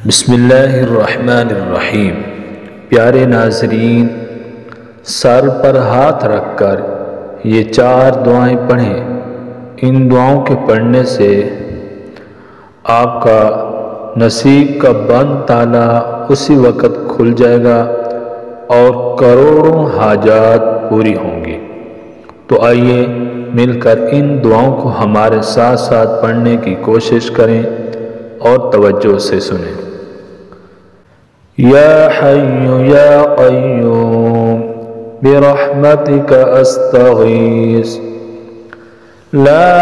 बिस्मिल्लाहिर्रहमानिर्रहीम। प्यारे नाज़रीन, सर पर हाथ रखकर ये 4 दुआएं पढ़ें। इन दुआओं के पढ़ने से आपका नसीब का बंद ताला उसी वक़्त खुल जाएगा और करोड़ों हाजात पूरी होंगी। तो आइए मिलकर इन दुआओं को हमारे साथ साथ पढ़ने की कोशिश करें और तवज्जो से सुनें। या हय्यु या क़य्यूम बिरहमतिका अस्तगीस ला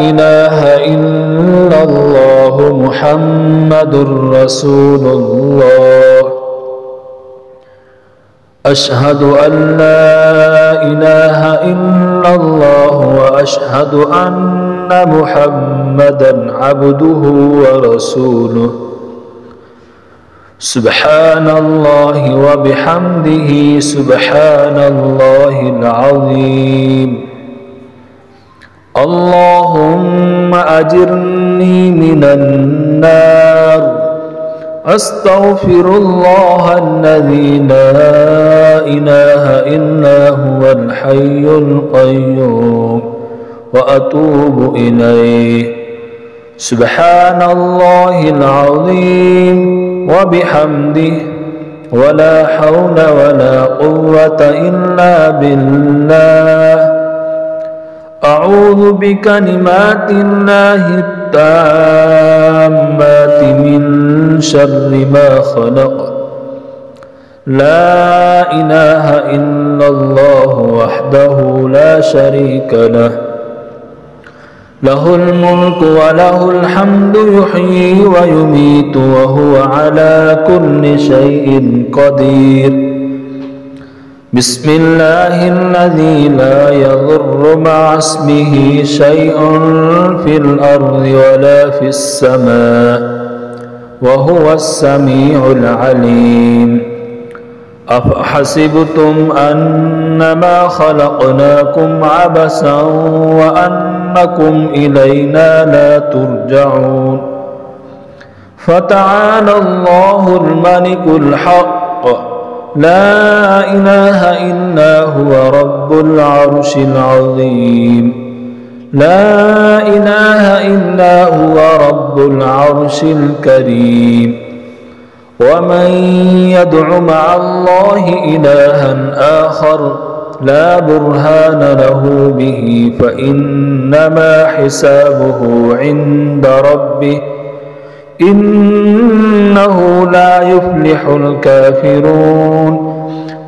इलाहा इल्लल्लाह मुहम्मदुर रसूलुल्लाह अशहदु अल्ला इलाहा इल्लल्लाह व अशहदु अन्ना मुहम्मदन अब्दुहु व रसूलुहु सुब्हानल्लाहि व बिहम्दिही सुब्हानल्लाहिल अज़ीम। अल्लाहुम्मा अजिरनी मिनन नार अस्तग़फिरुल्लाहल्लज़ी ला इलाहा इल्ला हुवल हय्युल क़य्यूम व अतूबु इलैहि सुब्हानल्लाहिल अज़ीम व बिहम्दिही वला हौला वला कुव्वता इल्ला बिल्लाह अऊज़ु बिकलिमातिल्लाहि ताम्माति मिन शर्रि मा खलक़ ला इलाहा इल्लल्लाह वहदहु ला शरीका लहु लहुल मुल्कु व लहुल हम्दु युहयी व युमीतु व हुवा अला कुल्लि शैइन क़दीर। बिस्मिल्लाहिल्लज़ी ला यज़ुर्रु मअ इस्मिही शैउन फिल अर्ज़ि व ला फिस समा व हुवस समीउल अलीम। अफ़हसिबतुम अन्नमा खलक़नाकुम अबसन व अन्नकुम इलैना ला तुरजऊन। फ़तआलल्लाहुल मलिकुल हक़्क़ ला इलाहा इल्ला हुवा रब्बुल अर्शिल अज़ीम। ला इलाहा इल्ला हुवा रब्बुल अर्शिल करीम। वमन यदअु मअल्लाहि इलाहन आखर ला बुरहान लहु बिही फ़इन्नमा हिसाबुहु इन्द रब्बिह इन्नहु ला युफ्लिहुल काफ़िरून।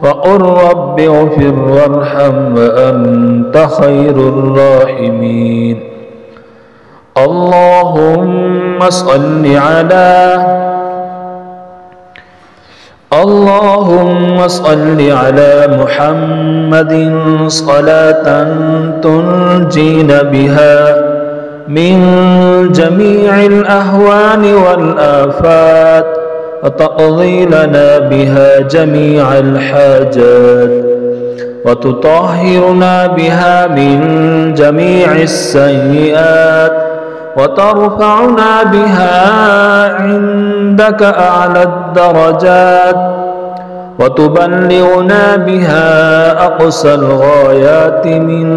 वक़ुल रब्बि इग़फ़िर वरहम व अन्त खैरुर राहिमीन। अल्लाहुम्मा सल्लि अला मुहम्मदिन सलातन तुनजीना बिहा मिन जमीइल अहवानि वल आफात व तक़ज़ी लना बिहा जमीअल हाजात व तुतahhiruna बिहा मिन जमीइस सय्यिआत व तरफ़अना बिहा इंदक अअलद दरजात व तुबल्लिगुना बिहा अक़सल गायाति मिन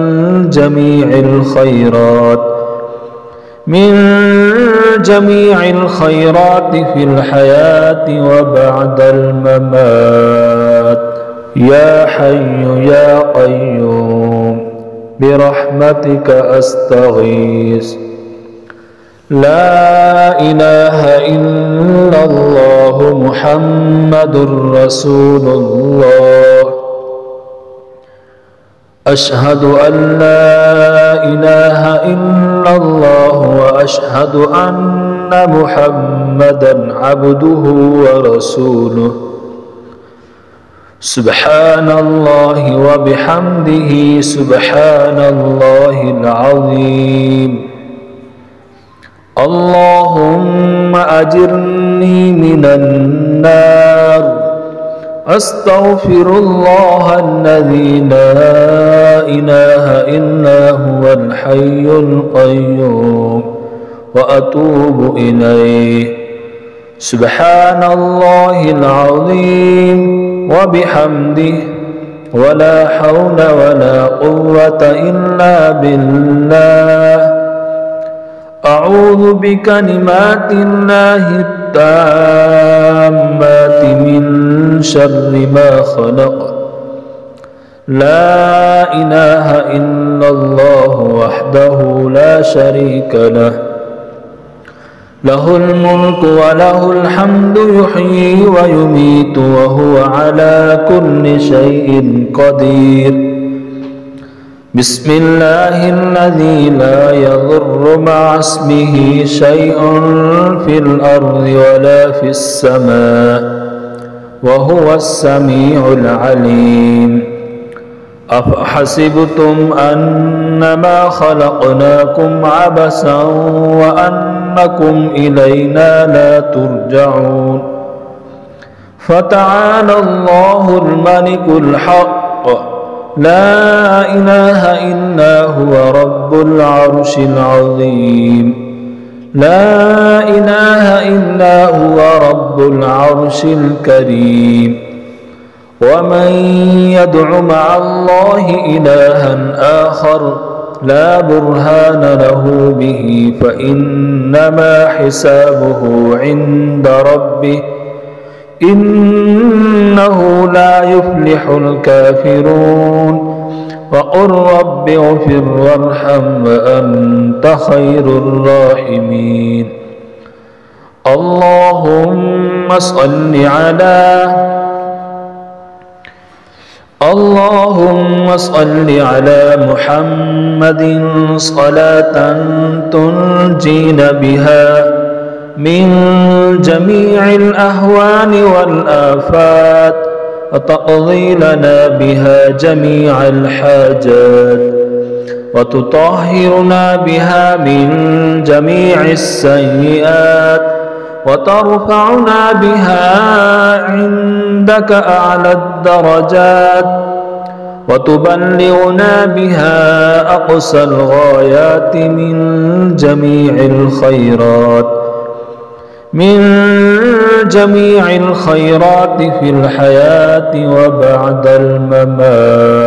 जमीइल खैरात फिल हयाति व बअदल ममात। या हय्यु या क़य्यूम बिरहमतिका अस्तगीस ला इलाहा इल्लल्लाह मुहम्मदुर रसूलुल्लाह अशहदु अल्ला इलाहा इल्लल्लाह व अशहदु अन्ना मुहम्मदन अब्दुहु व रसूलुहु सुब्हानल्लाहि व बिहम्दिही सुब्हानल्लाहिल अज़ीम। अल्लाहुम्मा अजिरनी मिनन नार अस्तग़फिरुल्लाहल्लज़ी ला इलाहा इल्ला हुवल हय्युल क़य्यूम व अतूबु इलैहि سبحان الله العظيم وبحمده ولا حول ولا قوة إلا بالله أعوذ بكلمات الله التامات من شر ما خلق لا إله إلا الله وحده لا شريك له له الملك وله الحمد يحيي ويميت وهو على كل شيء قدير بسم الله الذي لا يضر مع اسمه شيء في الأرض ولا في السماء وهو السميع العليم أفحسبتم أنما خلقناكم عبثا وأنكم إلينا لا ترجعون فتعالى الله الملك الحق لا إله إلا هو رب العرش العظيم لا إله إلا هو رب العرش الكريم ومن يدع مع الله إلها آخر لا برهان له به فإنما حسابه عند ربه إنه لا يفلح الكافرون وقل رب اغفر وارحم وأنت خير الراحمين اللهم صل على محمد صلاة تنجينا بها من جميع الأهوال والآفات وتقضي لنا بها جميع الحاجات وتطهرنا بها من جميع السيئات وترفعنا بها عندك أعلى الدرجات وتبلغنا بها أقصى الغايات من جميع الخيرات في الحياة وبعد الممات.